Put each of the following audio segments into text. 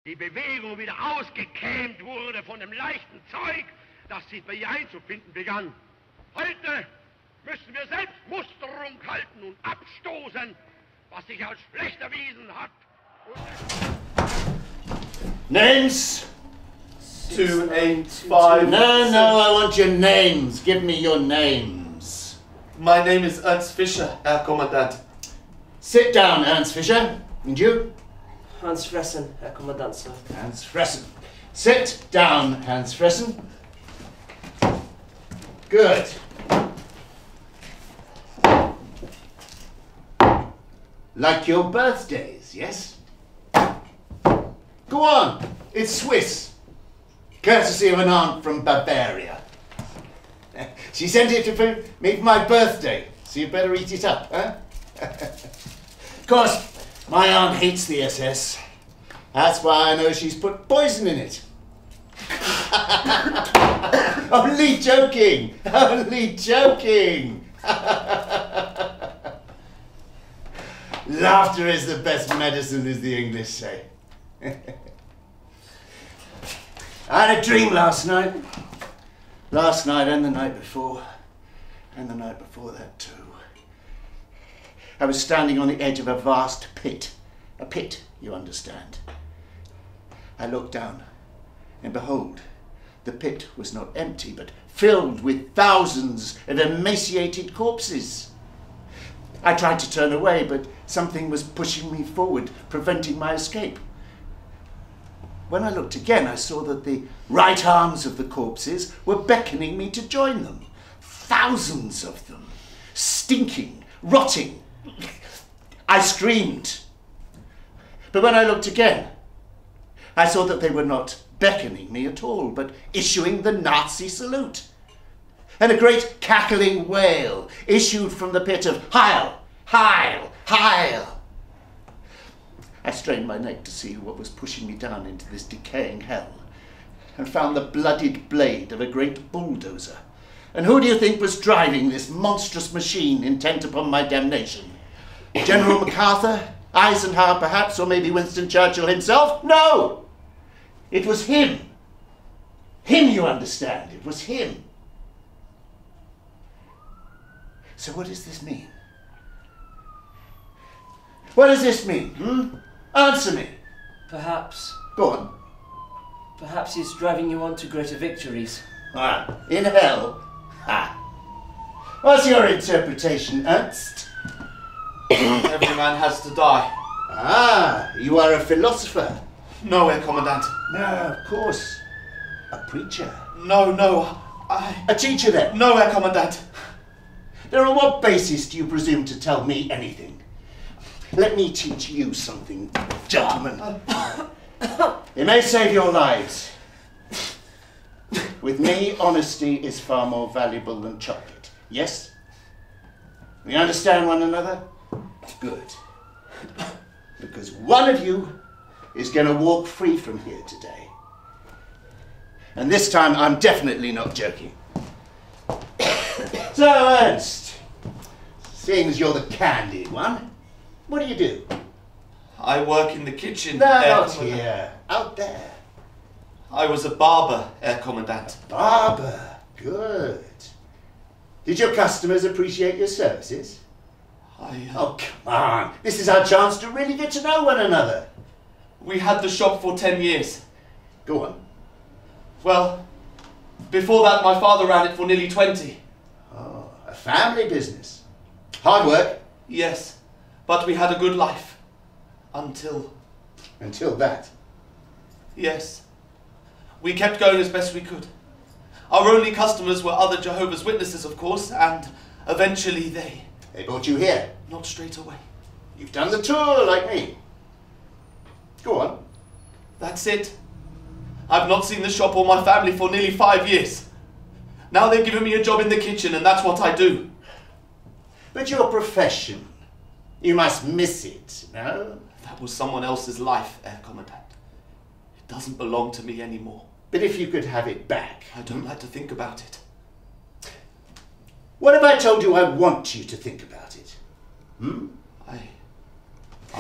Die Bewegung wieder ausgekämmt wurde von dem leichten Zeug, das sich bei ihr einzufinden begann. Heute müssen wir selbst Musterung halten und abstoßen, was sich als schlecht erwiesen hat. Names? 285. No, I want your names. Give me your names. My name is Ernst Fischer, Herr Kommandant. Sit down, Ernst Fischer. And you? Hans Fressen, Herr Kommandant, sir. Hans Fressen. Sit down, Hans Fressen. Good. Like your birthdays, yes? Go on, it's Swiss. Courtesy of an aunt from Bavaria. She sent it to me for my birthday, so you better eat it up, huh? Of course, my aunt hates the SS. That's why I know she's put poison in it. Only joking! Only joking! Laughter is the best medicine, as the English say. I had a dream last night. Last night and the night before. And the night before that too. I was standing on the edge of a vast pit. A pit, you understand. I looked down, and behold, the pit was not empty, but filled with thousands of emaciated corpses. I tried to turn away, but something was pushing me forward, preventing my escape. When I looked again, I saw that the right arms of the corpses were beckoning me to join them. Thousands of them, stinking, rotting. I screamed. But when I looked again, I saw that they were not beckoning me at all, but issuing the Nazi salute. And a great cackling wail issued from the pit of Heil, Heil, Heil. I strained my neck to see what was pushing me down into this decaying hell, and found the bloodied blade of a great bulldozer. And who do you think was driving this monstrous machine intent upon my damnation? General MacArthur? Eisenhower perhaps, or maybe Winston Churchill himself? No! It was him. Him, you understand. It was him. So what does this mean? What does this mean? Answer me. Perhaps. Go on. Perhaps he's driving you on to greater victories. Ah, in hell? Ha. What's your interpretation, Ernst? Every man has to die. Ah, you are a philosopher. No, Herr Kommandant. No, of course. A preacher. No, A teacher then? No, Herr Kommandant. Then on what basis do you presume to tell me anything? Let me teach you something, gentlemen. It may save your lives. With me, honesty is far more valuable than chocolate. Yes? We understand one another? Good. Because one of you is going to walk free from here today. And this time I'm definitely not joking. So, Ernst, seeing as you're the candid one, what do you do? I work in the kitchen. No, Herr not Kommandant. here. Out there. I was a barber, Herr Kommandant. Barber. Good. Did your customers appreciate your services? Oh, come on. This is our chance to really get to know one another. We had the shop for 10 years. Go on. Well, before that my father ran it for nearly 20. Oh, a family business. Hard work. Yes, but we had a good life. Until that. Yes. We kept going as best we could. Our only customers were other Jehovah's Witnesses, of course, and eventually they... They brought you here. Not straight away. You've done the tour like me. Go on. That's it. I've not seen the shop or my family for nearly 5 years. Now they've given me a job in the kitchen and that's what I do. But your profession, you must miss it, no? That was someone else's life, Herr Kommandant. It doesn't belong to me anymore. But if you could have it back... I don't like to think about it. What if I told you I want you to think about it? I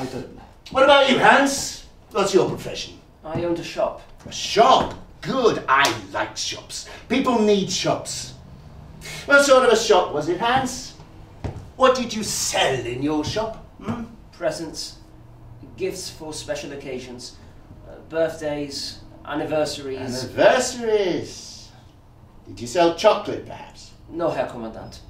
don't know. What about you, Hans? What's your profession? I owned a shop. A shop? Good. I like shops. People need shops. What sort of a shop was it, Hans? What did you sell in your shop? Hmm? Presents, gifts for special occasions, birthdays, anniversaries. Anniversaries? Did you sell chocolate, perhaps? No, Herr Kommandant.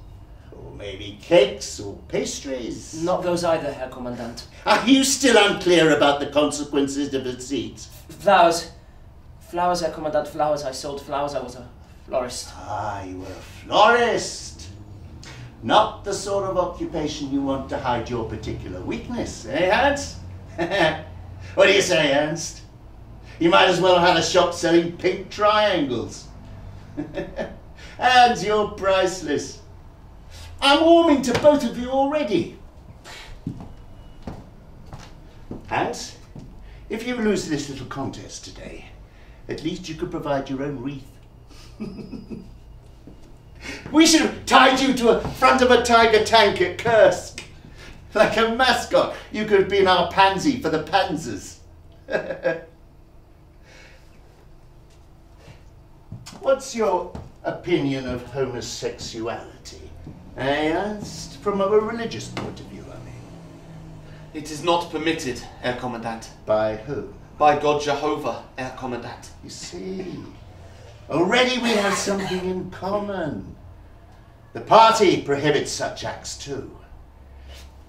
Or maybe cakes or pastries? Not those either, Herr Kommandant. Are you still unclear about the consequences of deceit? Flowers. Flowers, Herr Kommandant, flowers. I sold flowers. I was a florist. Ah, you were a florist. Not the sort of occupation you want to hide your particular weakness, eh, Hans? What do you say, Ernst? You might as well have had a shop selling pink triangles. Hans, you're priceless. I'm warming to both of you already. Hans, if you lose this little contest today, at least you could provide your own wreath. We should have tied you to the front of a tiger tank at Kursk. Like a mascot, you could have been our pansy for the panzers. What's your opinion of homosexuality? Ernst? From a religious point of view, I mean. It is not permitted, Herr Kommandant. By whom? By God Jehovah, Herr Kommandant. You see, already we have something in common. The party prohibits such acts too.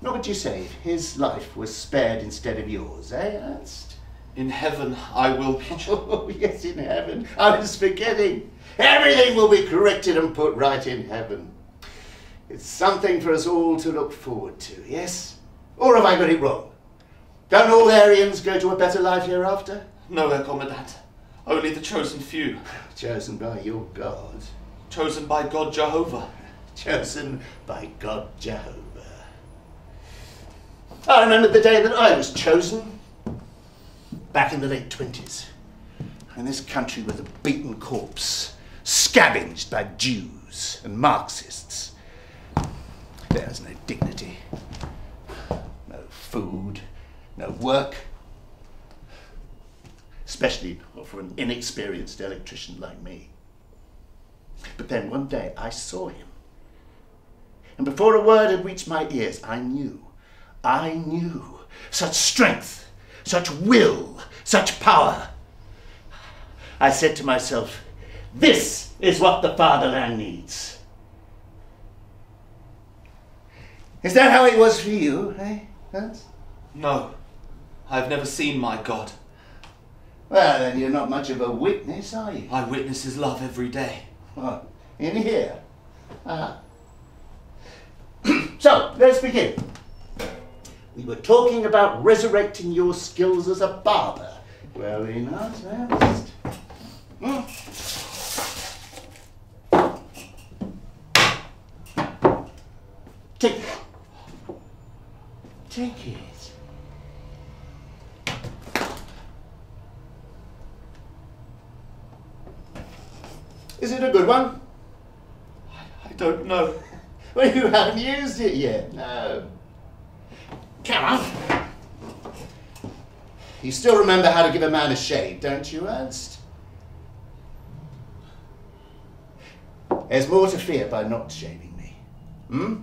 What would you say if his life was spared instead of yours, eh, Ernst? In heaven I will be... Oh, yes, in heaven. I was forgetting. Everything will be corrected and put right in heaven. It's something for us all to look forward to, yes? Or have I got it wrong? Don't all Aryans go to a better life hereafter? No, Herr Kommandant. Only the chosen few. Chosen by your God. Chosen by God Jehovah. Chosen by God Jehovah. I remember the day that I was chosen. Back in the late 20s. In this country with a beaten corpse. Scavenged by Jews and Marxists. There's no dignity. No food. No work. Especially for an inexperienced electrician like me. But then one day I saw him. And before a word had reached my ears, I knew. Such strength, such will, such power. I said to myself, this is what the fatherland needs. Is that how it was for you, eh, Hans? No, I've never seen my God. Well, then you're not much of a witness, are you? I witness his love every day. What, in here? Ah. So, let's begin. We were talking about resurrecting your skills as a barber. Were we not, Ernst? Take it. Take it. Is it a good one? I don't know. Well, you haven't used it yet. No. Come on. You still remember how to give a man a shave, don't you, Ernst? There's more to fear by not shaving me. Hmm?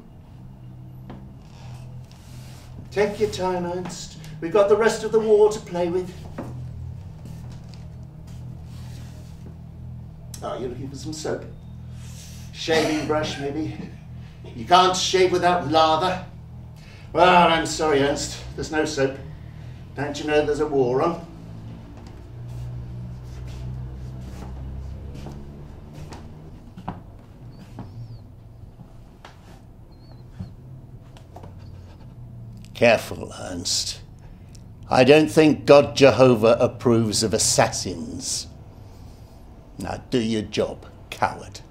Take your time, Ernst. We've got the rest of the war to play with. Oh, you're looking for some soap? Shaving brush, maybe? You can't shave without lather? Well, I'm sorry, Ernst. There's no soap. Don't you know there's a war on? Careful, Ernst. I don't think God Jehovah approves of assassins. Now do your job, coward.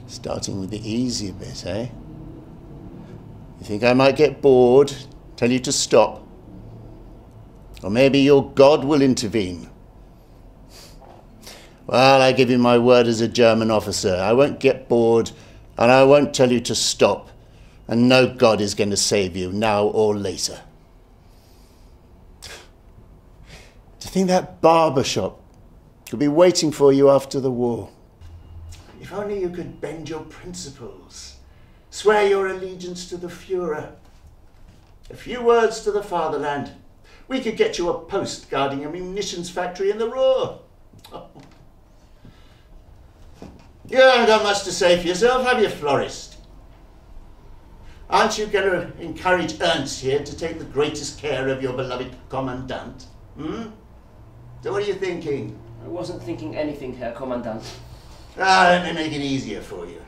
Starting with the easy bit, eh? You think I might get bored, tell you to stop? Or maybe your God will intervene. Well, I give you my word as a German officer. I won't get bored, and I won't tell you to stop And no God is going to save you, now or later. To think that barber shop could be waiting for you after the war. If only you could bend your principles, swear your allegiance to the Führer. A few words to the fatherland. We could get you a post guarding a munitions factory in the Ruhr. You haven't got much to say for yourself, have you, florist? Aren't you going to encourage Ernst here to take the greatest care of your beloved commandant? So what are you thinking? I wasn't thinking anything, Herr Commandant. Let me make it easier for you.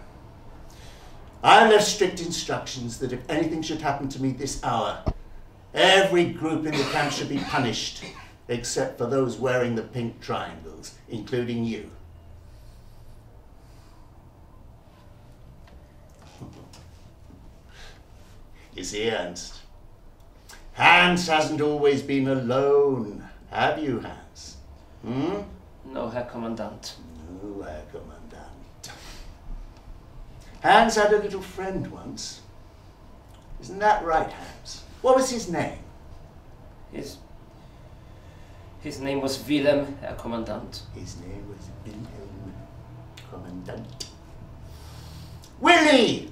I've left strict instructions that if anything should happen to me this hour, every group in the camp should be punished, except for those wearing the pink triangles, including you. You see, Ernst, Hans hasn't always been alone, have you, Hans? No, Herr Commandant. No, Herr Commandant. Hans had a little friend once. Isn't that right, Hans? What was his name? His name was Wilhelm, Herr Commandant. His name was Wilhelm, Commandant. Willie!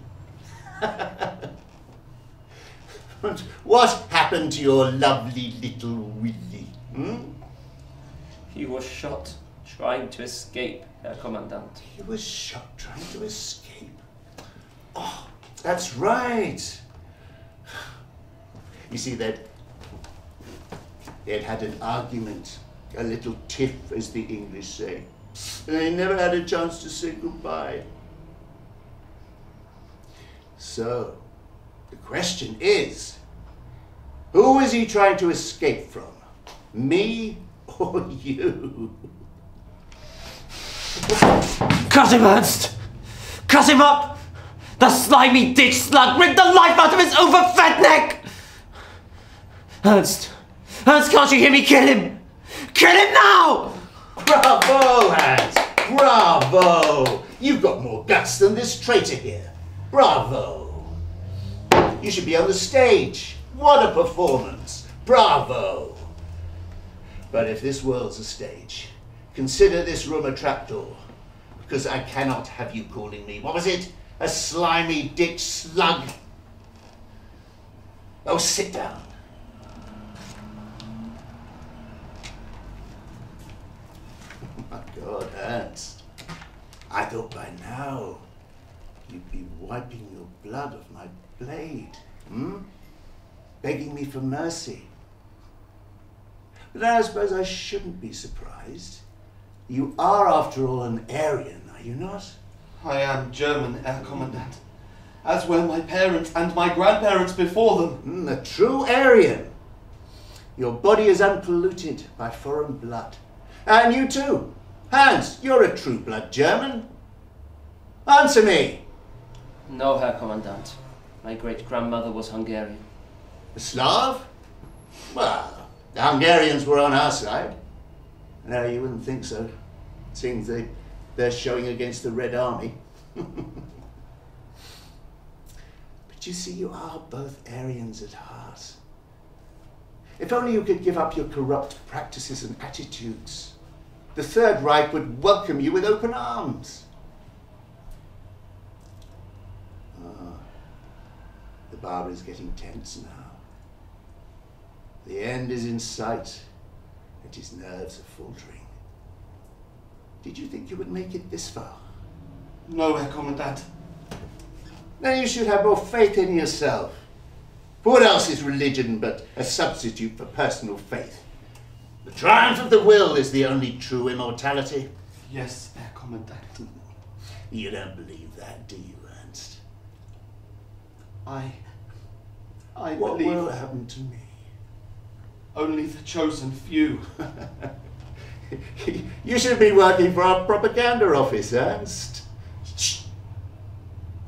What happened to your lovely little Willie? He was shot trying to escape, Herr Commandant. He was shot trying to escape. Oh, that's right. You see, they'd had an argument, a little tiff, as the English say. And they never had a chance to say goodbye. So, the question is, who was he trying to escape from? Me or you? Cut him, Ernst! Cut him up! The slimy ditch slug ripped the life out of his overfed neck! Ernst! Ernst, can't you hear me? Kill him! Kill him now! Bravo, Hans! Bravo! You've got more guts than this traitor here. Bravo! You should be on the stage. What a performance! Bravo! But if this world's a stage, consider this room a trapdoor, because I cannot have you calling me, what was it? A slimy ditch slug? Oh, sit down. Oh my God, Ernst. I thought by now you'd be wiping your blood off my blade, begging me for mercy. But I suppose I shouldn't be surprised. You are, after all, an Aryan, are you not? I am German, Herr Commandant, as were my parents and my grandparents before them. A true Aryan. Your body is unpolluted by foreign blood. And you too. Hans, you're a true blood German. Answer me. No, Herr Commandant. My great-grandmother was Hungarian. A Slav? Well, the Hungarians were on our side. No, you wouldn't think so, seeing they're showing against the Red Army. But you see, you are both Aryans at heart. If only you could give up your corrupt practices and attitudes, the Third Reich would welcome you with open arms. The barber is getting tense now. The end is in sight, and his nerves are faltering. Did you think you would make it this far? No, Herr Commandant. Then you should have more faith in yourself. For what else is religion but a substitute for personal faith? The triumph of the will is the only true immortality. Yes, Herr Commandant. You don't believe that, do you, Ernst? I What believe will happen to me? only the chosen few. You should be working for our propaganda office, Ernst. Shh.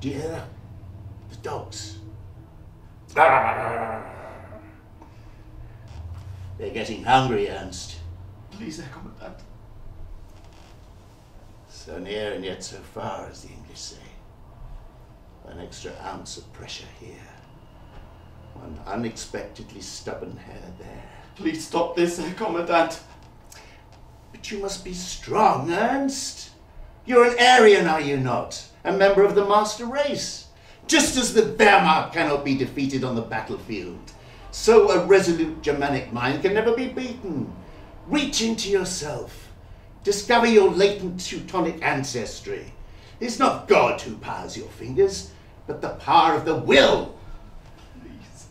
Do you hear that? The dogs. They're getting hungry, Ernst. Please, Herr Commandant. So near and yet so far, as the English say. An extra ounce of pressure here. One unexpectedly stubborn hair there. Please stop this, Herr Commandant. But you must be strong, Ernst. You're an Aryan, are you not? A member of the master race. Just as the Wehrmacht cannot be defeated on the battlefield, so a resolute Germanic mind can never be beaten. Reach into yourself. Discover your latent Teutonic ancestry. It's not God who powers your fingers, but the power of the will. Please.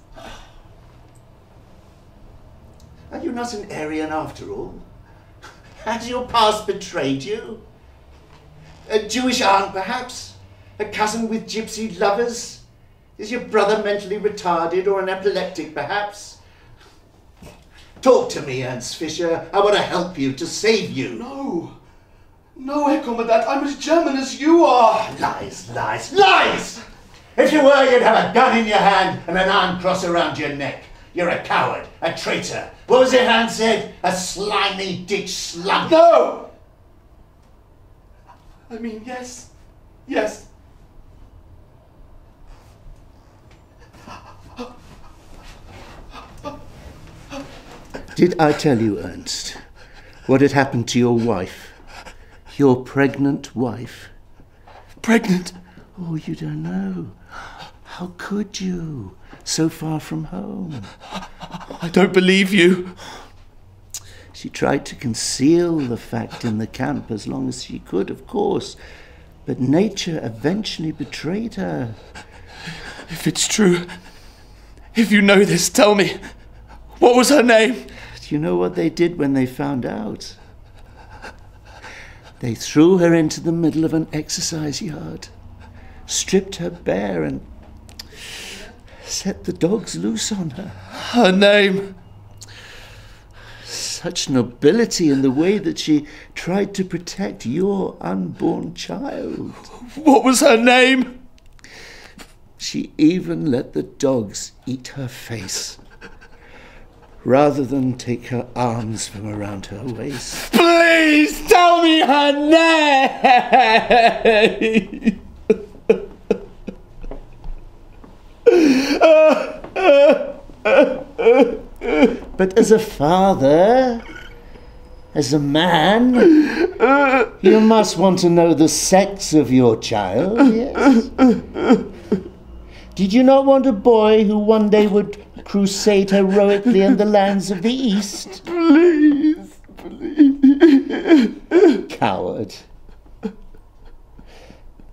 Are you not an Aryan after all? Has your past betrayed you? A Jewish aunt, perhaps? A cousin with gypsy lovers? Is your brother mentally retarded or an epileptic, perhaps? Talk to me, Ernst Fischer. I want to help you, to save you. No. No, Herr Commandant, I'm as German as you are. Lies, lies, lies! If you were, you'd have a gun in your hand and an iron cross around your neck. You're a coward, a traitor. What was it Hans said? A slimy ditch slug. No! I mean, yes. Yes. Did I tell you, Ernst, what had happened to your wife? Your pregnant wife? Pregnant? Oh, you don't know. How could you? So far from home. I don't believe you. She tried to conceal the fact in the camp as long as she could, of course. But nature eventually betrayed her. If it's true, if you know this, tell me. What was her name? Do you know what they did when they found out? They threw her into the middle of an exercise yard, stripped her bare and set the dogs loose on her. Her name? Such nobility in the way that she tried to protect your unborn child. What was her name? She even let the dogs eat her face, rather than take her arms from around her waist. Please tell me her name! But as a father, as a man, you must want to know the sex of your child, yes? Did you not want a boy who one day would crusade heroically in the lands of the East? Please, please. Coward.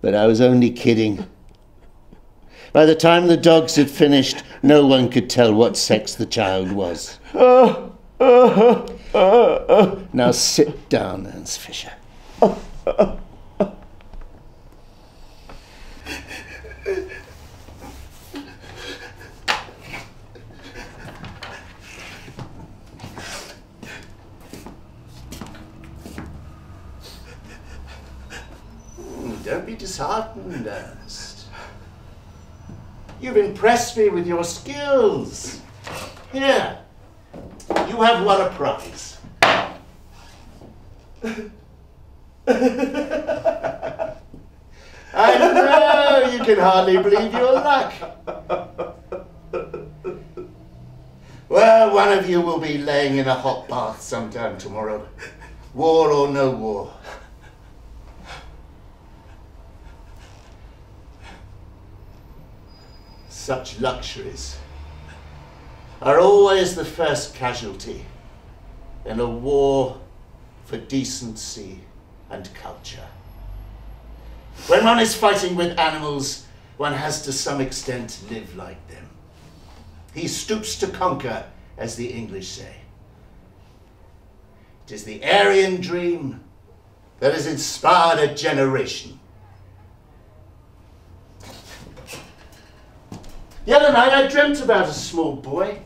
But I was only kidding. By the time the dogs had finished, no one could tell what sex the child was. Now sit down, Ernst Fischer. Don't be disheartened, Ernst. You've impressed me with your skills. Here, you have won a prize. I know, you can hardly believe your luck. Well, one of you will be laying in a hot bath sometime tomorrow. War or no war. Such luxuries are always the first casualty in a war for decency and culture. When one is fighting with animals, one has to some extent live like them. He stoops to conquer, as the English say. It is the Aryan dream that has inspired a generation. The other night I dreamt about a small boy.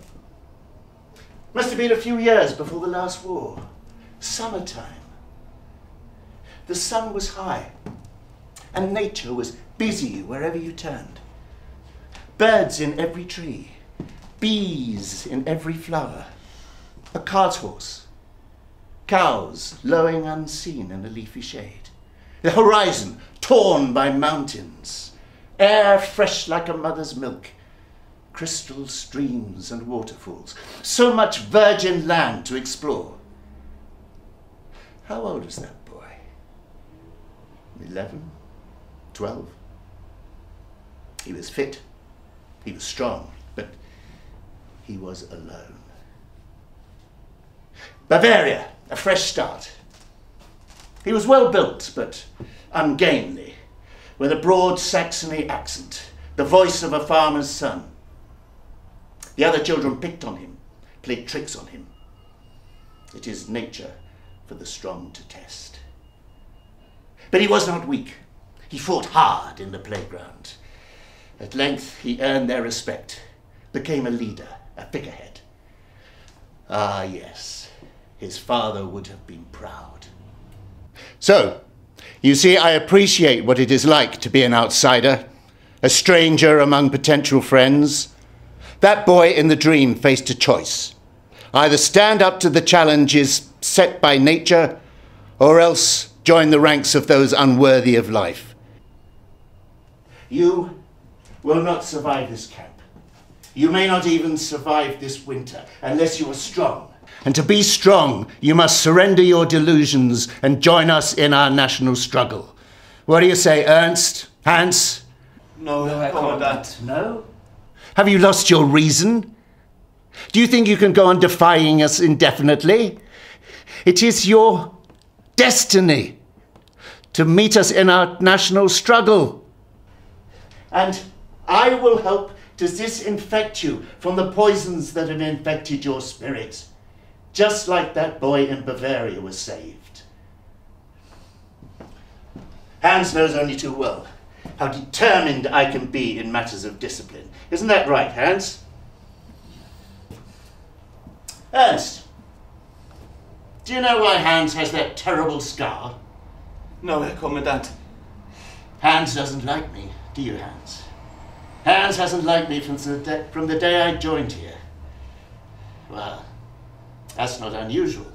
Must have been a few years before the last war. Summertime. The sun was high, and nature was busy wherever you turned. Birds in every tree, bees in every flower, a cart horse, cows lowing unseen in a leafy shade, the horizon torn by mountains, air fresh like a mother's milk, crystal streams and waterfalls, so much virgin land to explore. How old was that boy? 11? 12? He was fit, he was strong, but he was alone. Bavaria, a fresh start. He was well built, but ungainly, with a broad Saxony accent, the voice of a farmer's son. The other children picked on him, played tricks on him. It is nature for the strong to test. But he was not weak. He fought hard in the playground. At length he earned their respect, became a leader, a figurehead. Ah, yes, his father would have been proud. So, you see, I appreciate what it is like to be an outsider, a stranger among potential friends. That boy in the dream faced a choice. Either stand up to the challenges set by nature, or else join the ranks of those unworthy of life. You will not survive this camp. You may not even survive this winter unless you are strong. And to be strong, you must surrender your delusions and join us in our national struggle. What do you say, Ernst? Hans? No, Herr Commandant. No? Have you lost your reason? Do you think you can go on defying us indefinitely? It is your destiny to meet us in our national struggle. And I will help to disinfect you from the poisons that have infected your spirit, just like that boy in Bavaria was saved. Hans knows only too well how determined I can be in matters of discipline. Isn't that right, Hans? Ernst, do you know why Hans has that terrible scar? No, Herr Commandant. Hans doesn't like me, do you, Hans? Hans hasn't liked me from the day I joined here. Well, that's not unusual.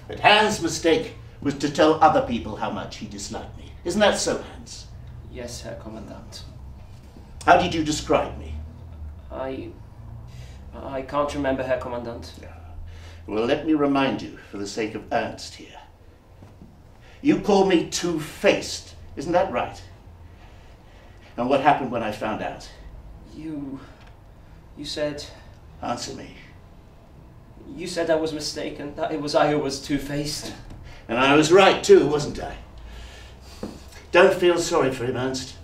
But Hans' mistake was to tell other people how much he disliked me. Isn't that so, Hans? Yes, Herr Commandant. How did you describe me? I can't remember, Herr Commandant. Well, let me remind you, for the sake of Ernst here. You called me two-faced, isn't that right? And what happened when I found out? You said... Answer me. You said I was mistaken, that it was I who was two-faced. And I was right too, wasn't I? Don't feel sorry for him, Ernst.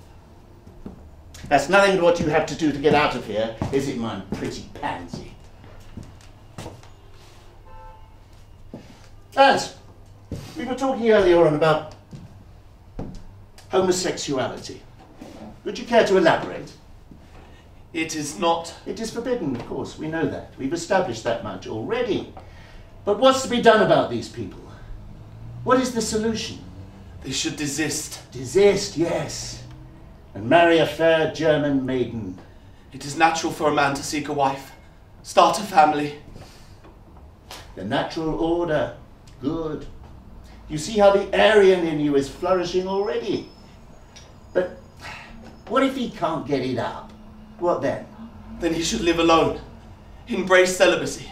That's nothing to what you have to do to get out of here, is it, my pretty pansy? Ernst, we were talking earlier on about homosexuality. Would you care to elaborate? It is not. It is forbidden, of course, we know that. We've established that much already. But what's to be done about these people? What is the solution? They should desist. Desist, yes. And marry a fair German maiden. It is natural for a man to seek a wife, start a family. The natural order. Good. You see how the Aryan in you is flourishing already. But what if he can't get it up? What then? Then he should live alone, embrace celibacy,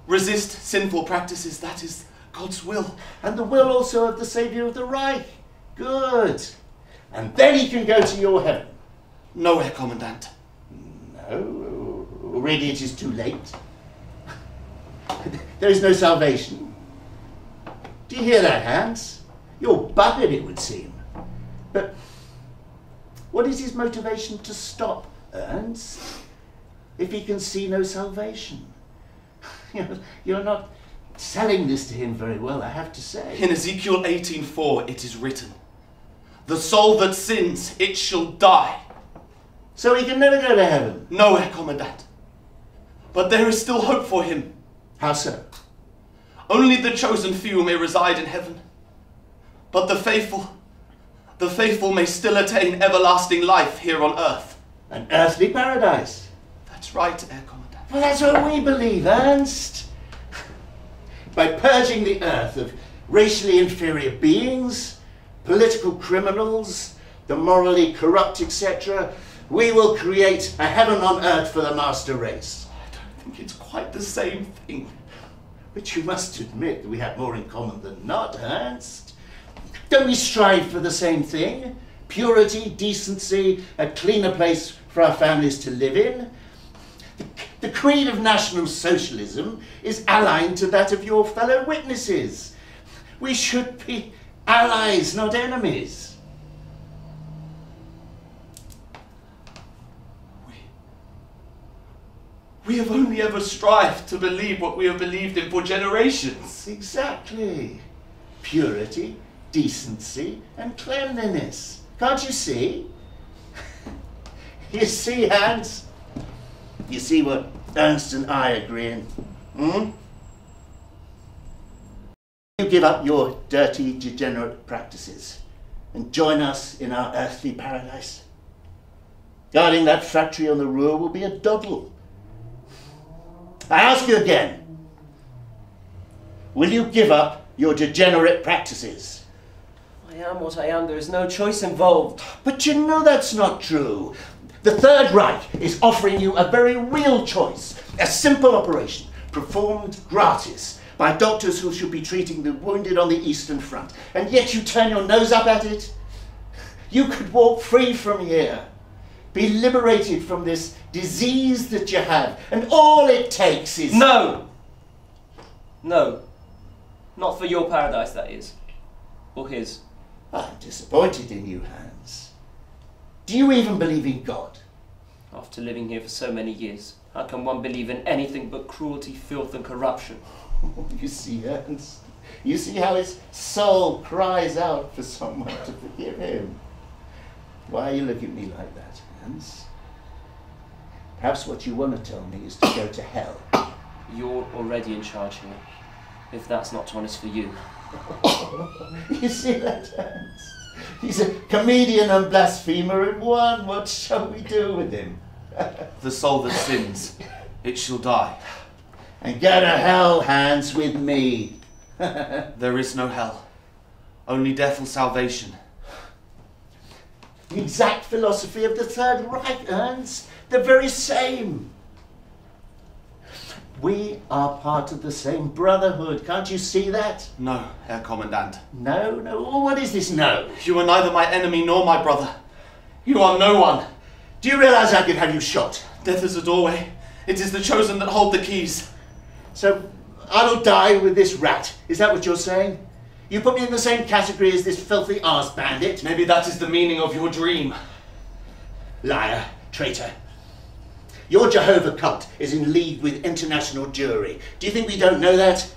resist sinful practices. That is God's will. And the will also of the Saviour of the Reich. Good. And then he can go to your heaven. No, Herr Commandant. No, already it is too late. There is no salvation. Do you hear that, Hans? You're buggered, it would seem. But what is his motivation to stop, Ernst, if he can see no salvation? You're not selling this to him very well, I have to say. In Ezekiel 18:4 it is written, "The soul that sins, it shall die." So he can never go to heaven? No, Herr Commandant. But there is still hope for him. How so? Only the chosen few may reside in heaven. But the faithful may still attain everlasting life here on earth. An earthly paradise? That's right, Herr Commandant. Well, that's what we believe, Ernst. By purging the earth of racially inferior beings, political criminals, the morally corrupt, etc., we will create a heaven on earth for the master race. I don't think it's quite the same thing. But you must admit that we have more in common than not, Ernst. Don't we strive for the same thing? Purity, decency, a cleaner place for our families to live in. The creed of National Socialism is allied to that of your fellow witnesses. We should be allies, not enemies. We have only ever strived to believe what we have believed in for generations. Exactly. Purity, decency, and cleanliness. Can't you see? You see, Hans? You see what Ernst and I agree in? Hmm? You give up your dirty, degenerate practices and join us in our earthly paradise. Guarding that factory on the Ruhr will be a doddle. I ask you again, will you give up your degenerate practices? I am what I am. There is no choice involved. But you know that's not true. The Third Reich is offering you a very real choice. A simple operation, performed gratis by doctors who should be treating the wounded on the Eastern Front. And yet you turn your nose up at it? You could walk free from here. Be liberated from this disease that you have. And all it takes is... No! No. Not for your paradise, that is. Or his. I'm disappointed in you, Hans. Do you even believe in God? After living here for so many years, how can one believe in anything but cruelty, filth and corruption? You see, Hans? You see how his soul cries out for someone to forgive him? Why are you looking at me like that, Hans? Perhaps what you want to tell me is to go to hell. You're already in charge here, if that's not honest for you. You see that, Hans? He's a comedian and blasphemer in one. What shall we do with him? The soul that sins, it shall die. And go to hell, Hans, with me. There is no hell, only death or salvation. The exact philosophy of the Third Reich, Ernst. The very same. We are part of the same brotherhood. Can't you see that? No, Herr Commandant. No, no. What is this no? You are neither my enemy nor my brother. You are no one. Do you realize I could have you shot? Death is a doorway. It is the chosen that hold the keys. So I will die with this rat. Is that what you're saying? You put me in the same category as this filthy arse bandit? Maybe that is the meaning of your dream. Liar, traitor. Your Jehovah cult is in league with international Jewry. Do you think we don't know that?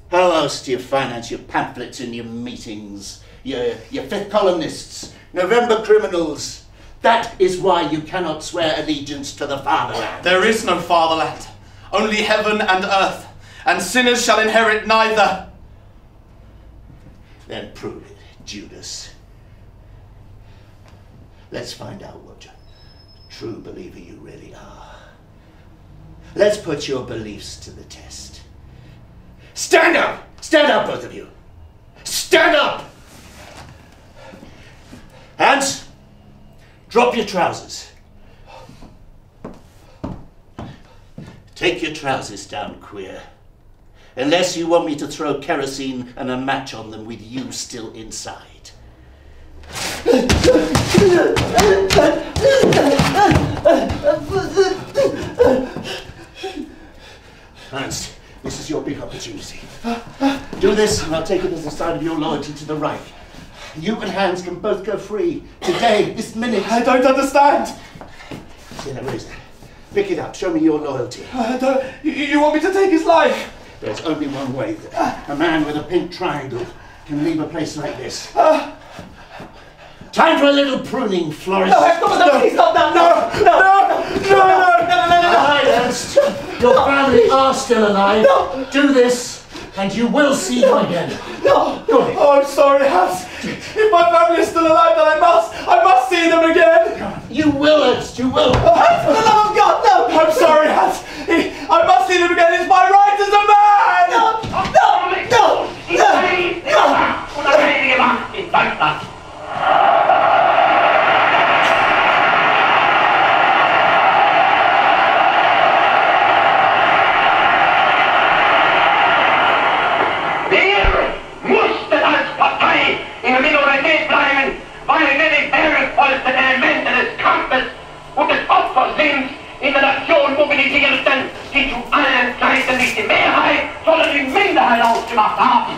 How else do you finance your pamphlets and your meetings? Your fifth columnists, November criminals. That is why you cannot swear allegiance to the fatherland. There is no fatherland, only heaven and earth, and sinners shall inherit neither. Then prove it, Judas. Let's find out what true believer you really are. Let's put your beliefs to the test. Stand up! Stand up, both of you! Stand up! Hans, drop your trousers. Take your trousers down, queer. Unless you want me to throw kerosene and a match on them with you still inside. Ernst, this is your big opportunity. Do this and I'll take it as a sign of your loyalty to the Reich. You and Hans can both go free. Today, this minute. I don't understand. See, there is. Pick it up. Show me your loyalty. You want me to take his life? There's only one way that a man with a pink triangle can leave a place like this. Time for a little pruning, Florist. No, please not now. No. Alright, Ernst. Your family are still alive. No. Do this, and you will see them again. No. Go ahead. Oh, I'm sorry, Hans. If my family is still alive, then I must see them again. You will, Ernst. You will. Hans, for the love of God, no. I'm sorry, Hans. I must see them again. It's my right as a man. No! 你可以立法，我的可以立法，in Deutschland。 In Deutschland! Opfer sind in der Nation Mobilisierten, die zu allen Zeiten nicht die Mehrheit, sondern die Minderheit ausgemacht haben.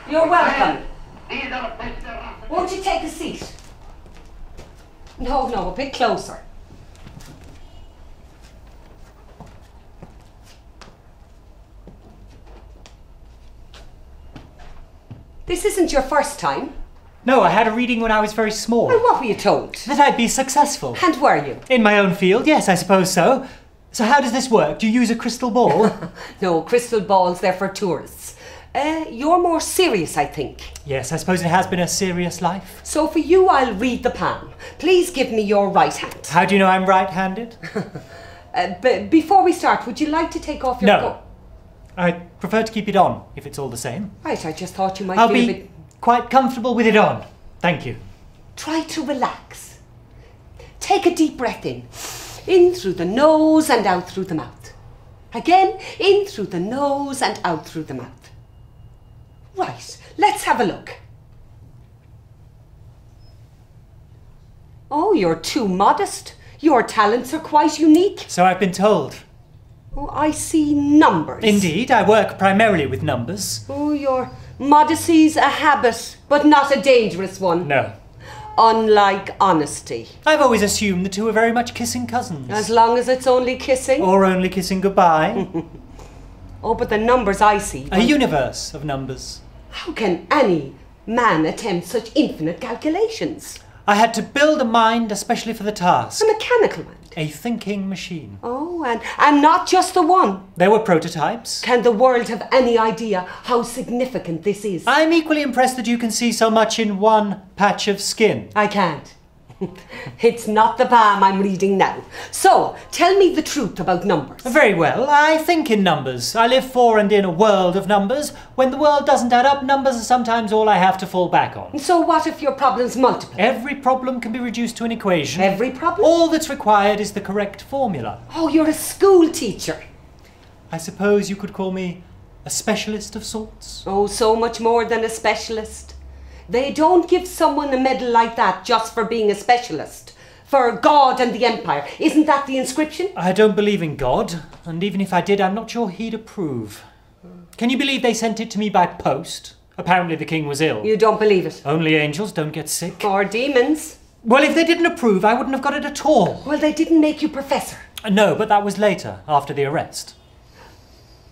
You're welcome. Won't you take a seat? No, a bit closer. This isn't your first time. No, I had a reading when I was very small. And what were you told? That I'd be successful. And were you? In my own field, yes, I suppose so. So how does this work? Do you use a crystal ball? No, crystal balls, they're for tourists. You're more serious, I think. Yes, I suppose it has been a serious life. So for you, I'll read the palm. Please give me your right hand. How do you know I'm right-handed? But before we start, would you like to take off your coat? I prefer to keep it on, if it's all the same. Right, I just thought you might I'll feel be a bit... quite comfortable with it on. Thank you. Try to relax. Take a deep breath in through the nose and out through the mouth. Again, in through the nose and out through the mouth. Right, let's have a look. Oh, you're too modest. Your talents are quite unique. So I've been told. Oh, I see numbers. Indeed, I work primarily with numbers. Oh, your modesty's a habit, but not a dangerous one. No. Unlike honesty. I've always assumed the two are very much kissing cousins. As long as it's only kissing. Or only kissing goodbye. Oh, but the numbers I see... A universe of numbers. How can any man attempt such infinite calculations? I had to build a mind especially for the task. A mechanical mind? A thinking machine. Oh, and not just the one. There were prototypes. Can the world have any idea how significant this is? I'm equally impressed that you can see so much in one patch of skin. I can't. It's not the palm I'm reading now. So, tell me the truth about numbers. Very well. I think in numbers. I live for and in a world of numbers. When the world doesn't add up, numbers are sometimes all I have to fall back on. So what if your problem's multiple? Every problem can be reduced to an equation. Every problem? All that's required is the correct formula. Oh, you're a school teacher. I suppose you could call me a specialist of sorts. Oh, so much more than a specialist. They don't give someone a medal like that just for being a specialist. For God and the Empire. Isn't that the inscription? I don't believe in God, and even if I did, I'm not sure he'd approve. Can you believe they sent it to me by post? Apparently the king was ill. You don't believe it? Only angels don't get sick. Or demons. Well, if they didn't approve, I wouldn't have got it at all. Well, they didn't make you professor. No, but that was later, after the arrest.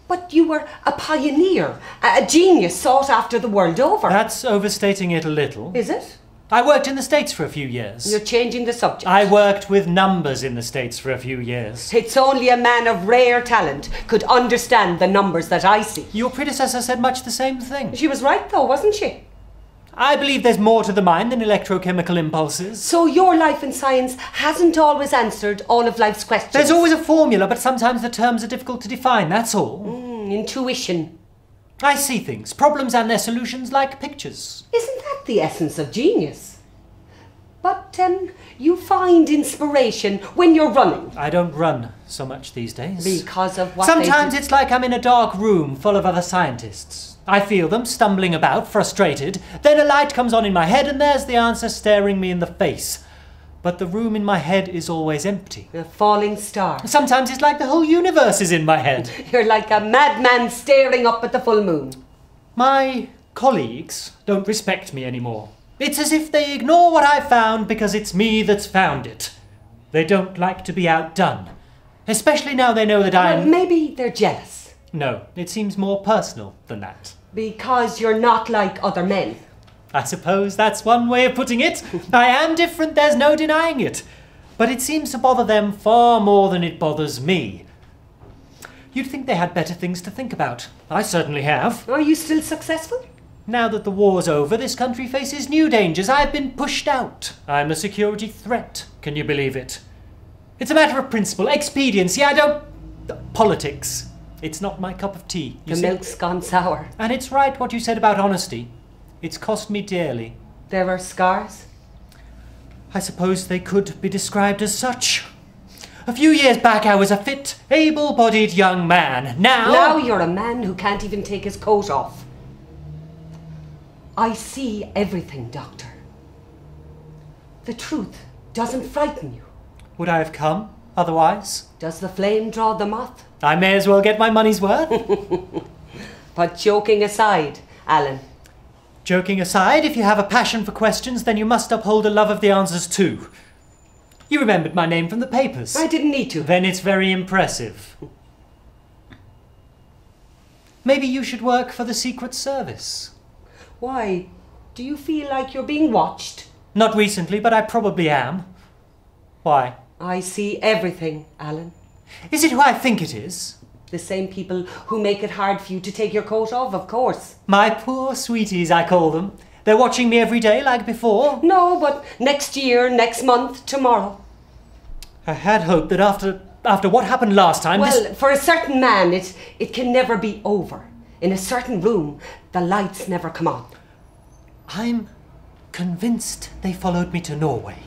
But you were a pioneer, a genius sought after the world over. That's overstating it a little. Is it? I worked in the States for a few years. You're changing the subject. I worked with numbers in the States for a few years. It's only a man of rare talent could understand the numbers that I see. Your predecessor said much the same thing. She was right though, wasn't she? I believe there's more to the mind than electrochemical impulses. So your life in science hasn't always answered all of life's questions? There's always a formula, but sometimes the terms are difficult to define, that's all. Intuition. I see things, problems and their solutions like pictures. Isn't that the essence of genius? But you find inspiration when you're running. I don't run so much these days. Because of what Sometimes it's like I'm in a dark room full of other scientists. I feel them stumbling about, frustrated. Then a light comes on in my head and there's the answer staring me in the face. But the room in my head is always empty. A falling star. Sometimes it's like the whole universe is in my head. You're like a madman staring up at the full moon. My colleagues don't respect me anymore. It's as if they ignore what I've found because it's me that's found it. They don't like to be outdone. Especially now they know that Well, maybe they're jealous. No, it seems more personal than that. Because you're not like other men. I suppose that's one way of putting it. I am different, there's no denying it. But it seems to bother them far more than it bothers me. You'd think they had better things to think about. I certainly have. Are you still successful? Now that the war's over, this country faces new dangers. I've been pushed out. I'm a security threat. Can you believe it? It's a matter of principle, expediency. Politics. It's not my cup of tea. The milk's gone sour. And it's right what you said about honesty. It's cost me dearly. There are scars? I suppose they could be described as such. A few years back I was a fit, able-bodied young man. Now you're a man who can't even take his coat off. I see everything, Doctor. The truth doesn't frighten you. Would I have come otherwise? Does the flame draw the moth? I may as well get my money's worth. But joking aside, Alan. Joking aside, if you have a passion for questions, then you must uphold a love of the answers too. You remembered my name from the papers. I didn't need to. Then it's very impressive. Maybe you should work for the Secret Service. Why? Do you feel like you're being watched? Not recently, but I probably am. Why? I see everything, Alan. Is it who I think it is? The same people who make it hard for you to take your coat off, of course. My poor sweeties, I call them. They're watching me every day like before. No, but next year, next month, tomorrow. I had hoped that after what happened last time... Well, for a certain man, it can never be over. In a certain room, the lights never come on. I'm convinced they followed me to Norway.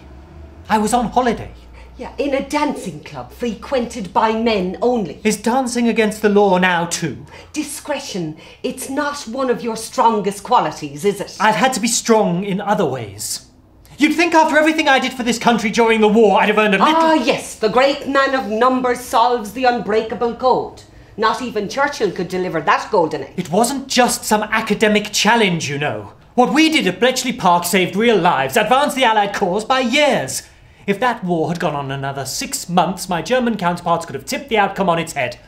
I was on holiday. Yeah, in a dancing club frequented by men only. Is dancing against the law now too? Discretion, it's not one of your strongest qualities, is it? I've had to be strong in other ways. You'd think after everything I did for this country during the war, I'd have earned a little... Ah, yes, the great man of numbers solves the unbreakable code. Not even Churchill could deliver that golden age. It wasn't just some academic challenge, you know. What we did at Bletchley Park saved real lives, advanced the Allied cause by years. If that war had gone on another 6 months, my German counterparts could have tipped the outcome on its head.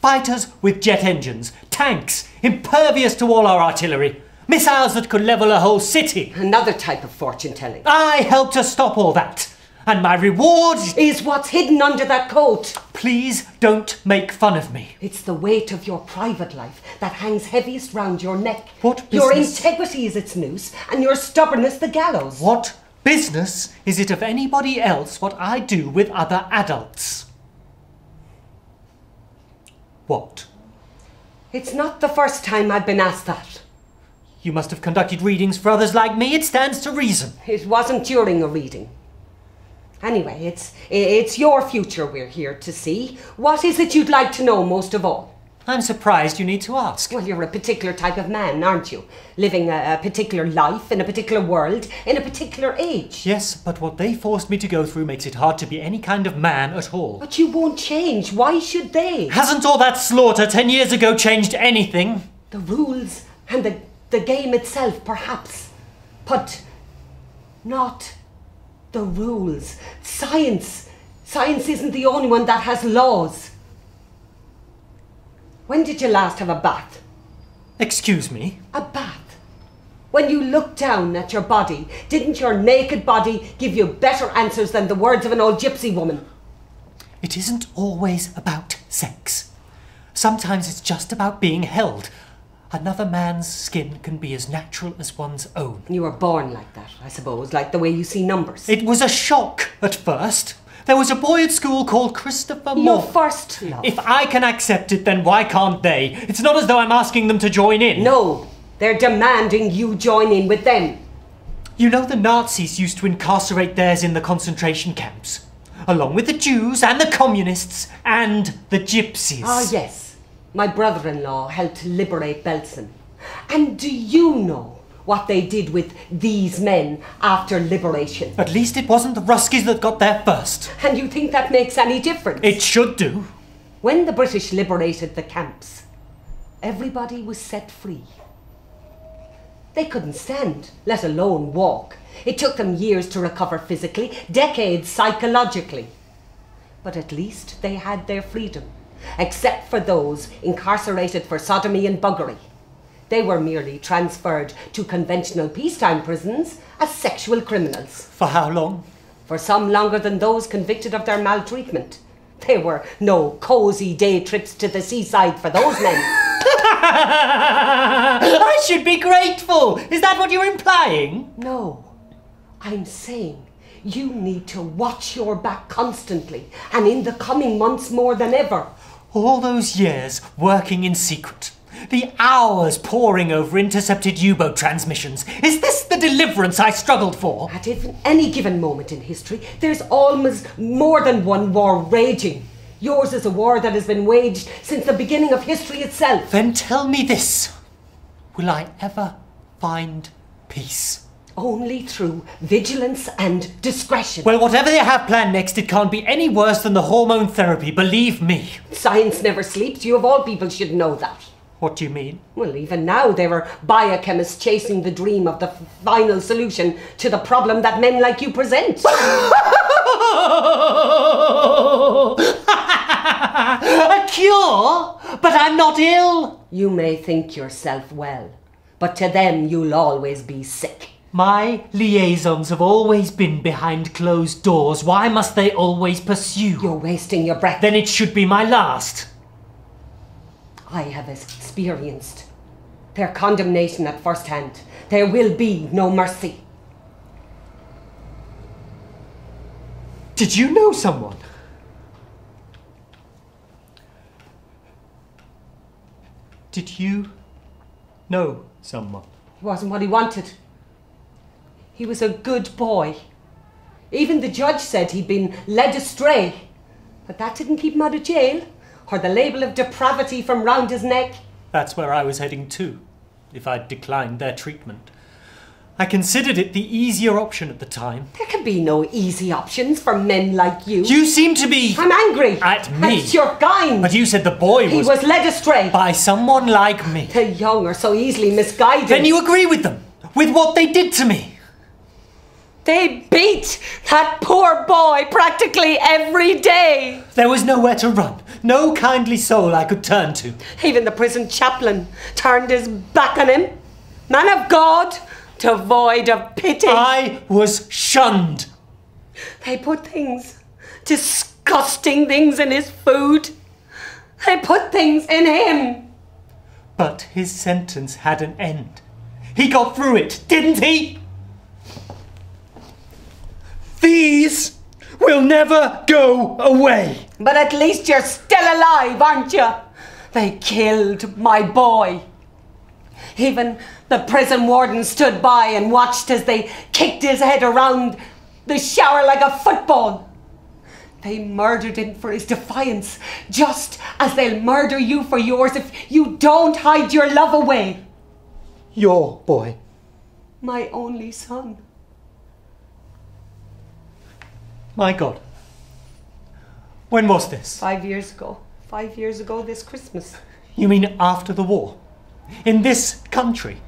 Fighters with jet engines, tanks, impervious to all our artillery, missiles that could level a whole city. Another type of fortune-telling. I helped to stop all that. And my reward is what's hidden under that coat. Please don't make fun of me. It's the weight of your private life that hangs heaviest round your neck. What business? Your integrity is its noose, and your stubbornness the gallows. What business is it of anybody else what I do with other adults? What? It's not the first time I've been asked that. You must have conducted readings for others like me. It stands to reason. It wasn't during a reading. Anyway, it's your future we're here to see. What is it you'd like to know most of all? I'm surprised you need to ask. Well, you're a particular type of man, aren't you? Living a particular life in a particular world in a particular age. Yes, but what they forced me to go through makes it hard to be any kind of man at all. But you won't change. Why should they? Hasn't all that slaughter 10 years ago changed anything? The rules and the game itself, perhaps. But not the rules. Science isn't the only one that has laws. When did you last have a bath? Excuse me? A bath. When you looked down at your body, didn't your naked body give you better answers than the words of an old gypsy woman? It isn't always about sex. Sometimes it's just about being held. Another man's skin can be as natural as one's own. You were born like that, I suppose, like the way you see numbers. It was a shock at first. There was a boy at school called Christopher Moore. Your first love. If I can accept it, then why can't they? It's not as though I'm asking them to join in. No, they're demanding you join in with them. You know the Nazis used to incarcerate theirs in the concentration camps, along with the Jews and the communists and the gypsies. Ah, yes. My brother-in-law helped liberate Belsen. And do you know what they did with these men after liberation? At least it wasn't the Ruskies that got there first. And you think that makes any difference? It should do. When the British liberated the camps, everybody was set free. They couldn't stand, let alone walk. It took them years to recover physically, decades psychologically. But at least they had their freedom, except for those incarcerated for sodomy and buggery. They were merely transferred to conventional peacetime prisons as sexual criminals. For how long? For some longer than those convicted of their maltreatment. There were no cosy day trips to the seaside for those men. I should be grateful! Is that what you're implying? No, I'm saying you need to watch your back constantly, and in the coming months more than ever. All those years working in secret, the hours poring over intercepted U-boat transmissions. Is this the deliverance I struggled for? At any given moment in history, there's almost more than one war raging. Yours is a war that has been waged since the beginning of history itself. Then tell me this. Will I ever find peace. Only through vigilance and discretion. Well, whatever they have planned next, it can't be any worse than the hormone therapy, believe me. Science never sleeps. You of all people should know that. What do you mean? Well, even now there are biochemists chasing the dream of the final solution to the problem that men like you present. A cure? But I'm not ill. You may think yourself well, but to them you'll always be sick. My liaisons have always been behind closed doors. Why must they always pursue? You're wasting your breath. Then it should be my last. I have experienced their condemnation at first hand. There will be no mercy. Did you know someone? Did you know someone? It wasn't what he wanted. He was a good boy. Even the judge said he'd been led astray. But that didn't keep him out of jail, or the label of depravity from round his neck. That's where I was heading to, if I'd declined their treatment. I considered it the easier option at the time. There can be no easy options for men like you. You seem to be... I'm angry. At me. That's your kind. But you said the boy He was led astray. by someone like me. The young are so easily misguided. Then you agree with them, with what they did to me. They beat that poor boy practically every day. There was nowhere to run, no kindly soul I could turn to. Even the prison chaplain turned his back on him. Man of God, devoid of pity. I was shunned. They put things, disgusting things in his food. They put things in him. But his sentence had an end. He got through it, didn't he? These will never go away. But at least you're still alive, aren't you? They killed my boy. Even the prison warden stood by and watched as they kicked his head around the shower like a football. They murdered him for his defiance, just as they'll murder you for yours if you don't hide your love away. Your boy. My only son. My God. When was this? 5 years ago. 5 years ago this Christmas. You mean after the war? In this country?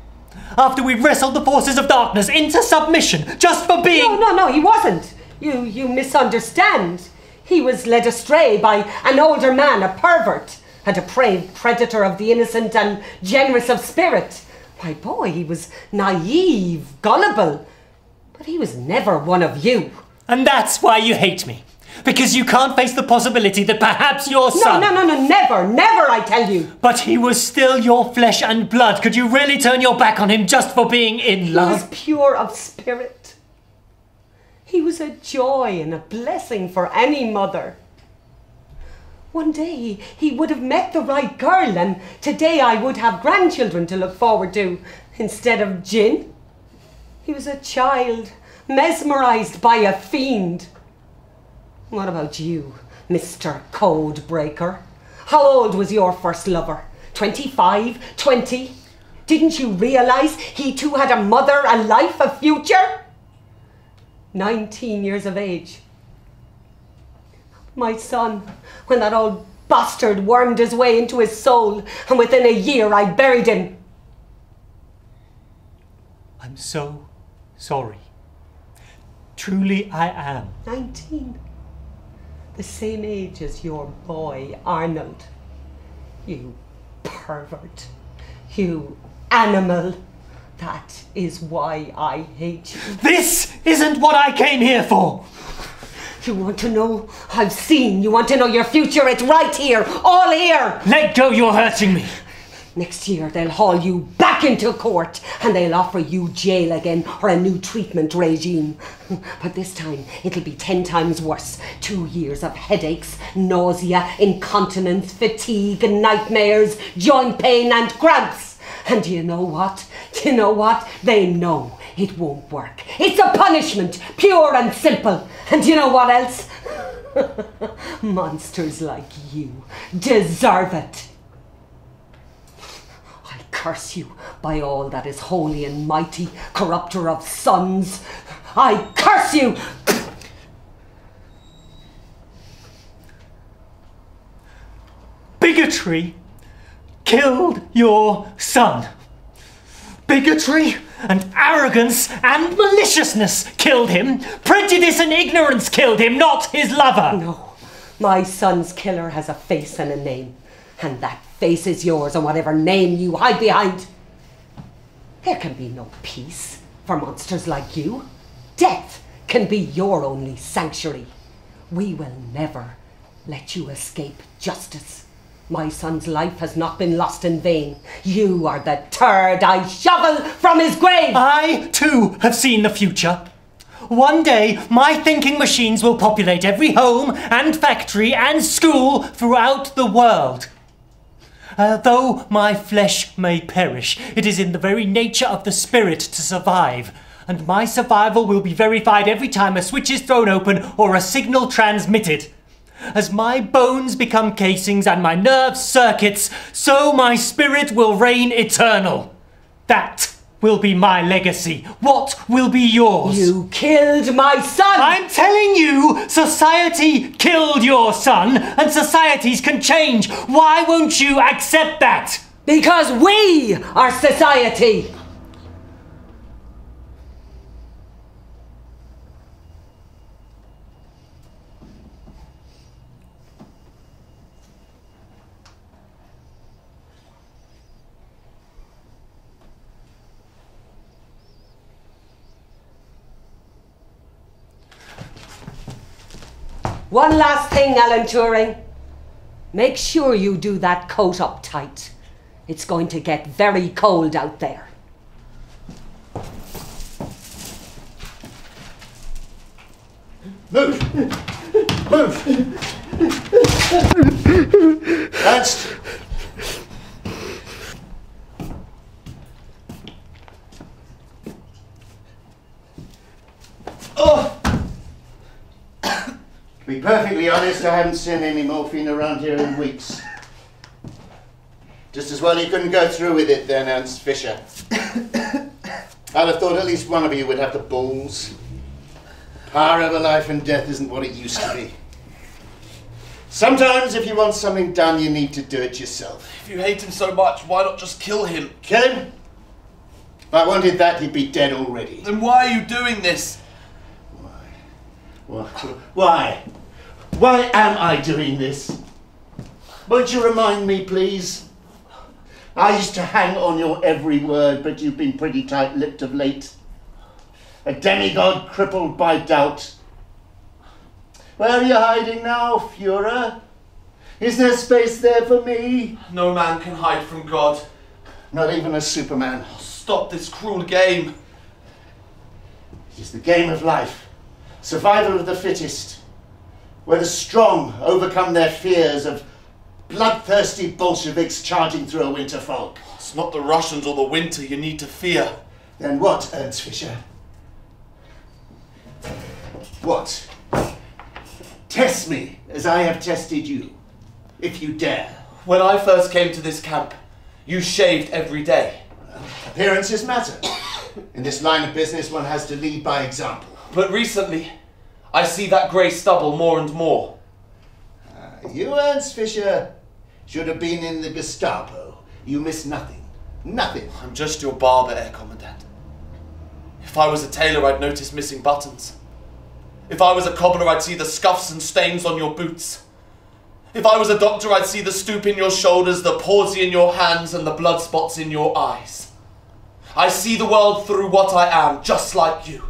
After we wrestled the forces of darkness into submission, just for being... No, he wasn't. You misunderstand. He was led astray by an older man, a pervert, a depraved predator of the innocent and generous of spirit. My boy, he was naive, gullible, but he was never one of you. And that's why you hate me. Because you can't face the possibility that perhaps your son... No, never, I tell you. But he was still your flesh and blood. Could you really turn your back on him just for being in love? He was pure of spirit. He was a joy and a blessing for any mother. One day he would have met the right girl, and today I would have grandchildren to look forward to instead of gin. He was a child, mesmerised by a fiend. What about you, Mr. Code Breaker? How old was your first lover? 25? 20? Didn't you realise he too had a mother, a life, a future? 19 years of age. My son, when that old bastard wormed his way into his soul, and within a year I buried him. I'm so sorry. Truly I am. 19. The same age as your boy, Arnold. You pervert. You animal. That is why I hate you. This isn't what I came here for. You want to know? I've seen. You want to know your future? It's right here. All here. Let go, you're hurting me. Next year they'll haul you back into court and they'll offer you jail again or a new treatment regime. But this time it'll be 10 times worse. 2 years of headaches, nausea, incontinence, fatigue, nightmares, joint pain and cramps. And do you know what? They know it won't work. It's a punishment, pure and simple. And do you know what else? Monsters like you deserve it. curse you by all that is holy and mighty, corrupter of sons. I curse you! Bigotry killed your son. Bigotry and arrogance and maliciousness killed him. Prejudice and ignorance killed him, not his lover. No, my son's killer has a face and a name, and that face is yours and whatever name you hide behind. There can be no peace for monsters like you. Death can be your only sanctuary. We will never let you escape justice. My son's life has not been lost in vain. You are the turd I shovel from his grave! I, too, have seen the future. One day, my thinking machines will populate every home and factory and school throughout the world. Though my flesh may perish, it is in the very nature of the spirit to survive, and my survival will be verified every time a switch is thrown open or a signal transmitted. As my bones become casings and my nerves circuits, so my spirit will reign eternal. That will be my legacy. What will be yours? You killed my son! I'm telling you, society killed your son, and societies can change. Why won't you accept that? Because we are society! One last thing, Alan Turing. Make sure you do that coat up tight. It's going to get very cold out there. Move! Move! Ernst! Oh! To be perfectly honest, I haven't seen any morphine around here in weeks. Just as well you couldn't go through with it then, Ernst Fisher. I'd have thought at least one of you would have the balls. Power over life and death isn't what it used to be. Sometimes if you want something done, you need to do it yourself. If you hate him so much, why not just kill him? Kill him? If I wanted that, he'd be dead already. Then why are you doing this? Why? Why am I doing this? Won't you remind me, please? I used to hang on your every word, but you've been pretty tight-lipped of late. A demigod crippled by doubt. Where are you hiding now, Führer? Is there space there for me? No man can hide from God. Not even a Superman. Stop this cruel game. It is the game of life. Survival of the fittest, where the strong overcome their fears of bloodthirsty Bolsheviks charging through a winter fog. It's not the Russians or the winter you need to fear. Then what, Ernst Fischer? What? Test me as I have tested you, if you dare. When I first came to this camp, you shaved every day. Appearances matter. In this line of business, one has to lead by example. But recently, I see that grey stubble more and more. You, Ernst Fischer, should have been in the Gestapo. You miss nothing. Nothing. I'm just your barber, Herr Commandant. If I was a tailor, I'd notice missing buttons. If I was a cobbler, I'd see the scuffs and stains on your boots. If I was a doctor, I'd see the stoop in your shoulders, the palsy in your hands, and the blood spots in your eyes. I see the world through what I am, just like you.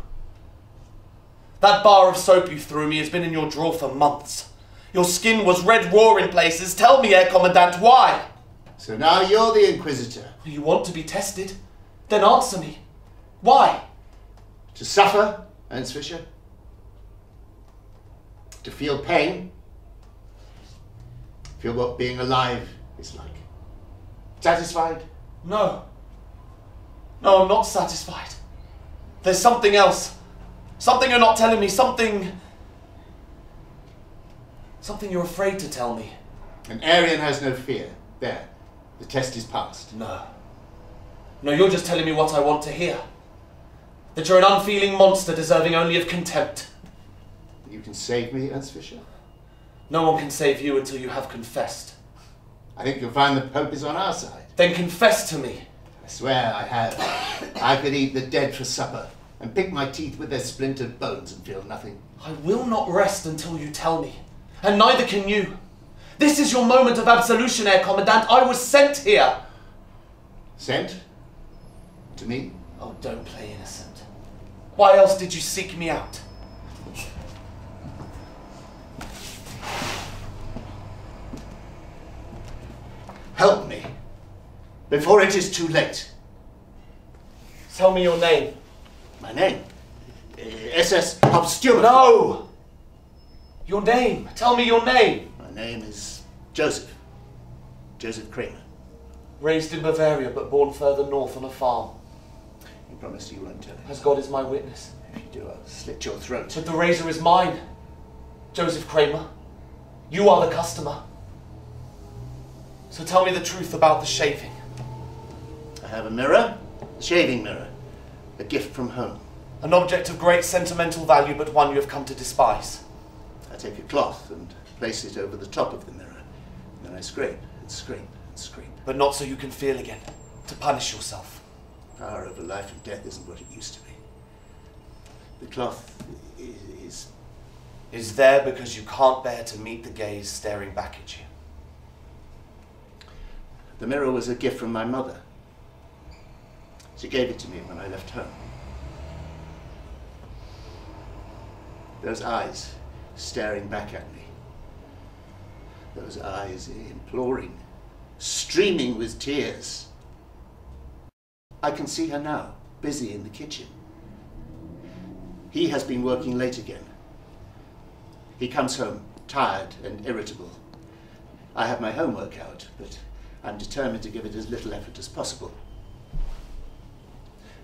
That bar of soap you threw me has been in your drawer for months. Your skin was red raw in places. Tell me, Herr Commandant, why? So now you're the Inquisitor. You want to be tested? Then answer me. Why? To suffer, Ernst Fischer? To feel pain? Feel what being alive is like? Satisfied? No. No, I'm not satisfied. There's something else. Something you're not telling me. Something you're afraid to tell me. An Aryan has no fear. There. The test is passed. No. No, you're just telling me what I want to hear. That you're an unfeeling monster deserving only of contempt. You can save me, Ernst Fischer? No one can save you until you have confessed. I think you'll find the Pope is on our side. Then confess to me. I swear I have. I could eat the dead for supper and pick my teeth with their splintered bones and feel nothing. I will not rest until you tell me. And neither can you. This is your moment of absolution, Herr Commandant. I was sent here. Sent? To me? Oh, don't play innocent. Why else did you seek me out? Help me, before it is too late. Tell me your name. My name? SS Obscure. No! Your name. Tell me your name. My name is Joseph. Joseph Kramer. Raised in Bavaria, but born further north on a farm. You promise you won't tell it. As God is my witness. If you do, I'll slit your throat. But the razor is mine. Joseph Kramer. You are the customer. So tell me the truth about the shaving. I have a mirror, a shaving mirror, a gift from home. An object of great sentimental value, but one you have come to despise. I take a cloth and place it over the top of the mirror. Then I scrape and scrape and scrape. But not so you can feel again, to punish yourself. Power over life and death isn't what it used to be. The cloth is there because you can't bear to meet the gaze staring back at you. The mirror was a gift from my mother. She gave it to me when I left home. Those eyes staring back at me. Those eyes imploring, streaming with tears. I can see her now, busy in the kitchen. He has been working late again. He comes home tired and irritable. I have my homework out, but I'm determined to give it as little effort as possible.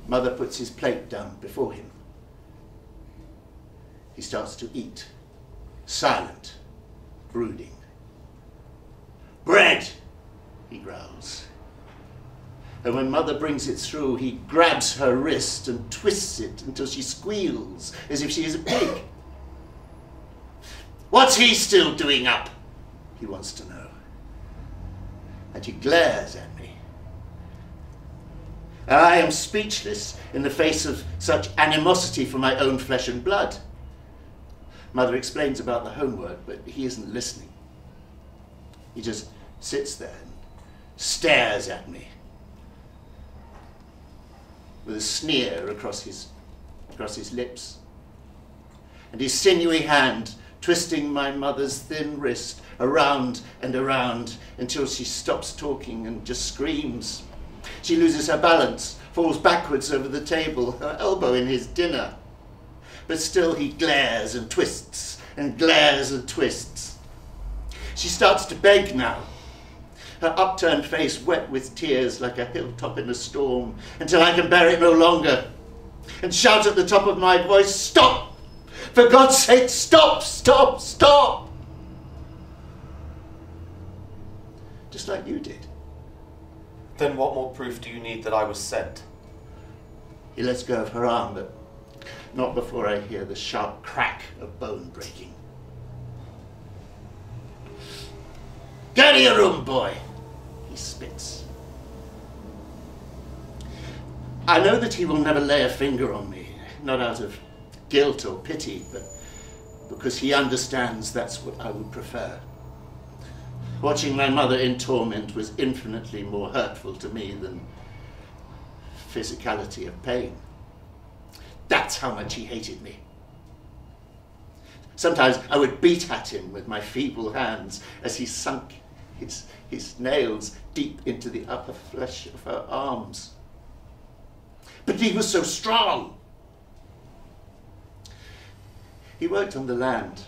Mother puts his plate down before him. He starts to eat, silent, brooding. "Bread!" he growls. And when Mother brings it through, he grabs her wrist and twists it until she squeals as if she is a pig. "What's he still doing up?" he wants to know. And he glares at me. And I am speechless in the face of such animosity for my own flesh and blood. Mother explains about the homework, but he isn't listening. He just sits there and stares at me with a sneer across his lips, and his sinewy hand twisting my mother's thin wrist around and around until she stops talking and just screams. She loses her balance, falls backwards over the table, her elbow in his dinner. But still he glares and twists and glares and twists. She starts to beg now, her upturned face wet with tears like a hilltop in a storm, until I can bear it no longer, and shout at the top of my voice, "Stop! For God's sake, stop, stop, stop!" Just like you did. Then what more proof do you need that I was sent? He lets go of her arm, but not before I hear the sharp crack of bone breaking. "Go to your room, boy," he spits. I know that he will never lay a finger on me, not out of guilt or pity, but because he understands that's what I would prefer. Watching my mother in torment was infinitely more hurtful to me than physicality of pain. That's how much he hated me. Sometimes I would beat at him with my feeble hands as he sunk his nails deep into the upper flesh of her arms. But he was so strong. He worked on the land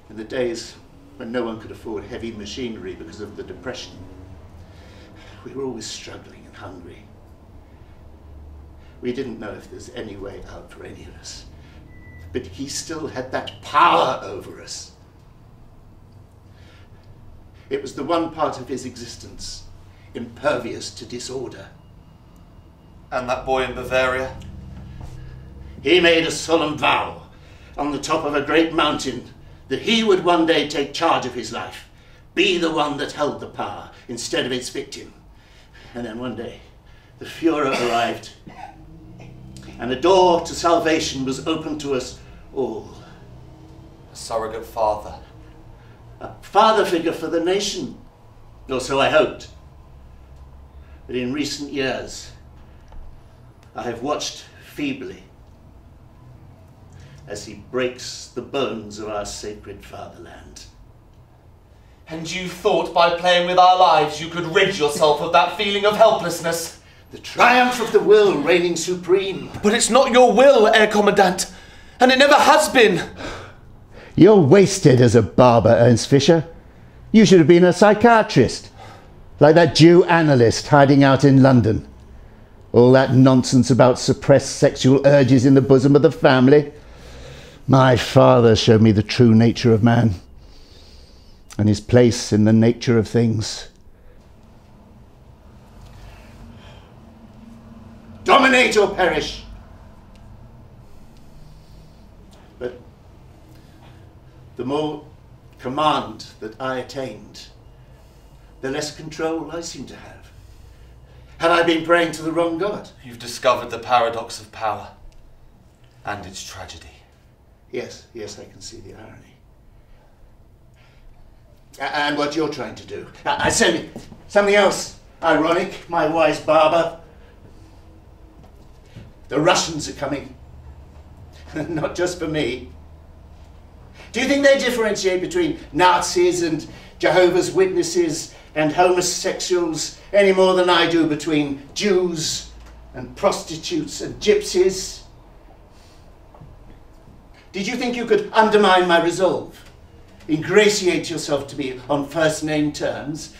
in the days when no one could afford heavy machinery because of the Depression. We were always struggling and hungry. We didn't know if there's any way out for any of us. But he still had that power over us. It was the one part of his existence impervious to disorder. And that boy in Bavaria? He made a solemn vow on the top of a great mountain that he would one day take charge of his life, be the one that held the power instead of its victim. And then one day, the Führer arrived, and a door to salvation was opened to us all. A surrogate father. A father figure for the nation, or so I hoped. But in recent years, I have watched feebly as he breaks the bones of our sacred fatherland. And you thought by playing with our lives you could rid yourself of that feeling of helplessness? The triumph of the will reigning supreme. But it's not your will, Herr Commandant, and it never has been. You're wasted as a barber, Ernst Fischer. You should have been a psychiatrist, like that Jew analyst hiding out in London. All that nonsense about suppressed sexual urges in the bosom of the family. My father showed me the true nature of man and his place in the nature of things. Dominate or perish. But the more command that I attained, the less control I seem to have. Had I been praying to the wrong God? You've discovered the paradox of power and its tragedy. Yes, I can see the irony. And what you're trying to do. I say something else ironic, my wise barber. The Russians are coming. Not just for me. Do you think they differentiate between Nazis and Jehovah's Witnesses and homosexuals any more than I do between Jews and prostitutes and gypsies? Did you think you could undermine my resolve? Ingratiate yourself to me on first-name terms?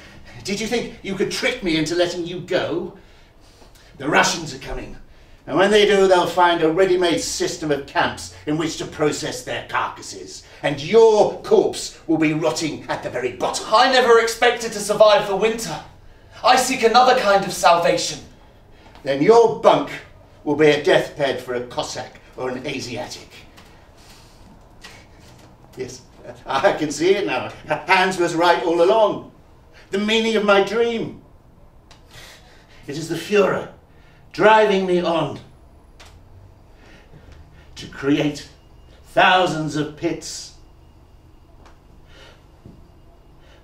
Did you think you could trick me into letting you go? The Russians are coming, and when they do, they'll find a ready-made system of camps in which to process their carcasses, and your corpse will be rotting at the very bottom. I never expected to survive the winter. I seek another kind of salvation. Then your bunk will be a deathbed for a Cossack or an Asiatic. Yes, I can see it now. Hans was right all along. The meaning of my dream. It is the Führer driving me on to create thousands of pits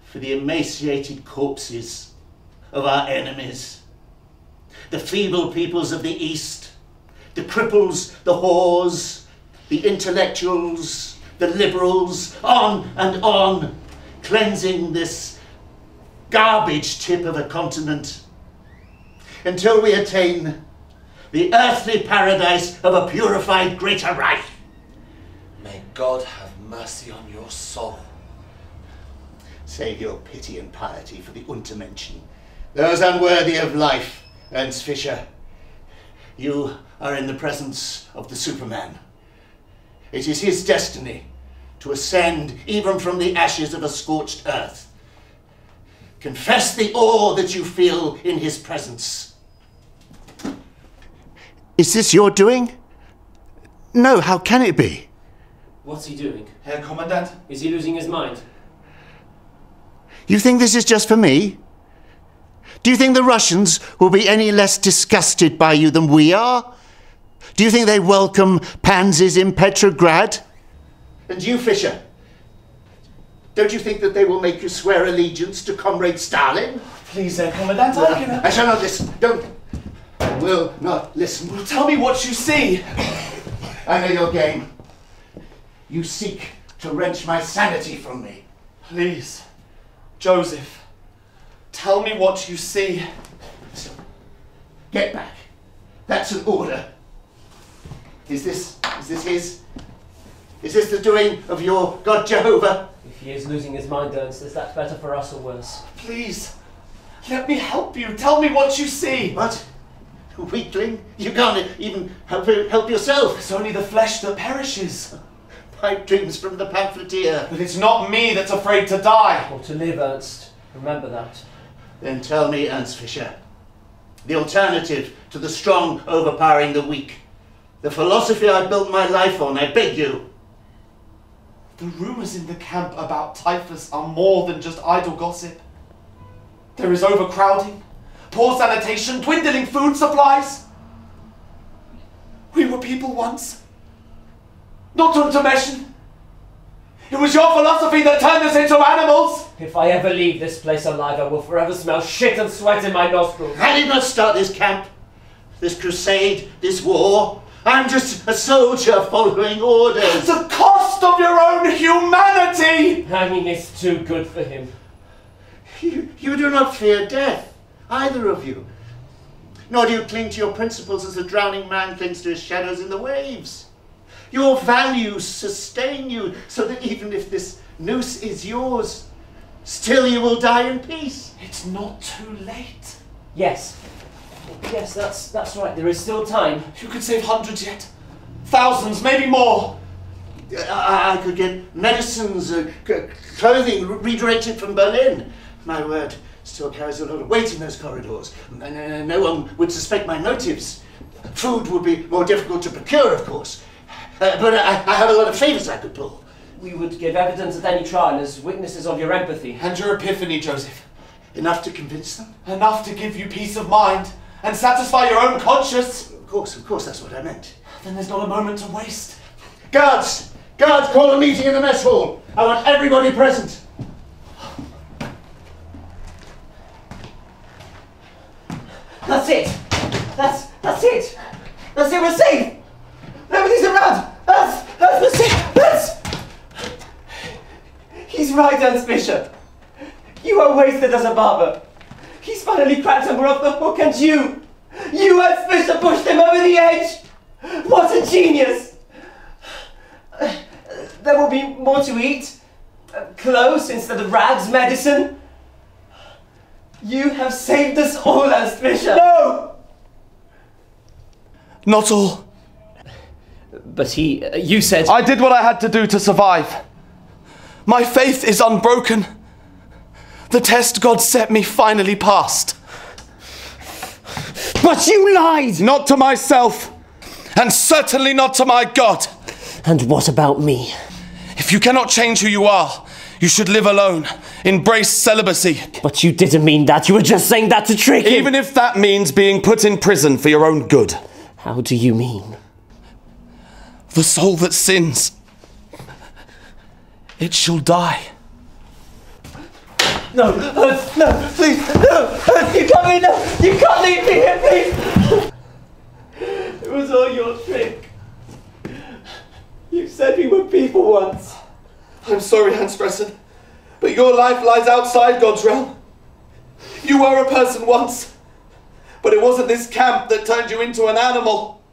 for the emaciated corpses of our enemies, the feeble peoples of the East, the cripples, the whores, the intellectuals, the liberals, on and on, cleansing this garbage tip of a continent until we attain the earthly paradise of a purified Greater Reich. May God have mercy on your soul. Save your pity and piety for the Untermenschen, those unworthy of life, Ernst Fischer. You are in the presence of the Superman. It is his destiny to ascend even from the ashes of a scorched earth. Confess the awe that you feel in his presence. Is this your doing? No, how can it be? What's he doing? Herr Commandant? Is he losing his mind? You think this is just for me? Do you think the Russians will be any less disgusted by you than we are? Do you think they welcome pansies in Petrograd? And you, Fischer, don't you think that they will make you swear allegiance to Comrade Stalin? Please, Herr Commandant, I shall not listen. Don't. I will not listen. Well, tell me what you see. I know your game. You seek to wrench my sanity from me. Please, Joseph, tell me what you see. Get back. That's an order. Is this his? Is this the doing of your God Jehovah? If he is losing his mind, Ernst, is that better for us or worse? Please, let me help you. Tell me what you see. What? Weakling? You can't even help yourself. It's only the flesh that perishes. Pipe dreams from the pamphleteer. But it's not me that's afraid to die. Or to live, Ernst. Remember that. Then tell me, Ernst Fischer, The alternative to the strong overpowering the weak. The philosophy I built my life on, I beg you. The rumours in the camp about typhus are more than just idle gossip. There is overcrowding, poor sanitation, dwindling food supplies. We were people once. Not Untermeschen. It was your philosophy that turned us into animals. If I ever leave this place alive, I will forever smell shit and sweat in my nostrils. I did not start this camp, this crusade, this war. I'm just a soldier following orders. The cost of your own humanity! Hanging is too good for him. You do not fear death, either of you. Nor do you cling to your principles as a drowning man clings to his shadows in the waves. Your values sustain you, so that even if this noose is yours, still you will die in peace. It's not too late. Yes. Yes, that's right. There is still time. You could save hundreds yet. Thousands, maybe more. I could get medicines, clothing redirected from Berlin. My word still carries a lot of weight in those corridors. No one would suspect my motives. Food would be more difficult to procure, of course. But I have a lot of favours I could pull. We would give evidence at any trial as witnesses of your empathy. And your epiphany, Joseph. Enough to convince them? Enough to give you peace of mind and satisfy your own conscience. Of course, that's what I meant. Then there's not a moment to waste. Guards! Guards, call a meeting in the mess hall. I want everybody present. That's it. That's it. That's it. We're safe. Nobody's around. We're safe. He's right, Archbishop. You are wasted as a barber. He's finally cracked and we're off the hook, and you, Archbishop, pushed him over the edge. What a genius. There will be more to eat. Clothes instead of rags, medicine. You have saved us all, Archbishop. No! Not all. But you said... I did what I had to do to survive. My faith is unbroken. The test God set me finally passed. But you lied! Not to myself, and certainly not to my God. And what about me? If you cannot change who you are, you should live alone, embrace celibacy. But you didn't mean that, you were just saying that to trick him. Even if that means being put in prison for your own good. How do you mean? The soul that sins, it shall die. No, no, please, no, you can't leave, no, you can't leave me here, please. It was all your trick. You said we were people once. I'm sorry, Hans Fressen, but your life lies outside God's realm. You were a person once, but it wasn't this camp that turned you into an animal.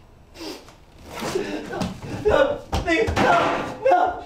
No, please, no.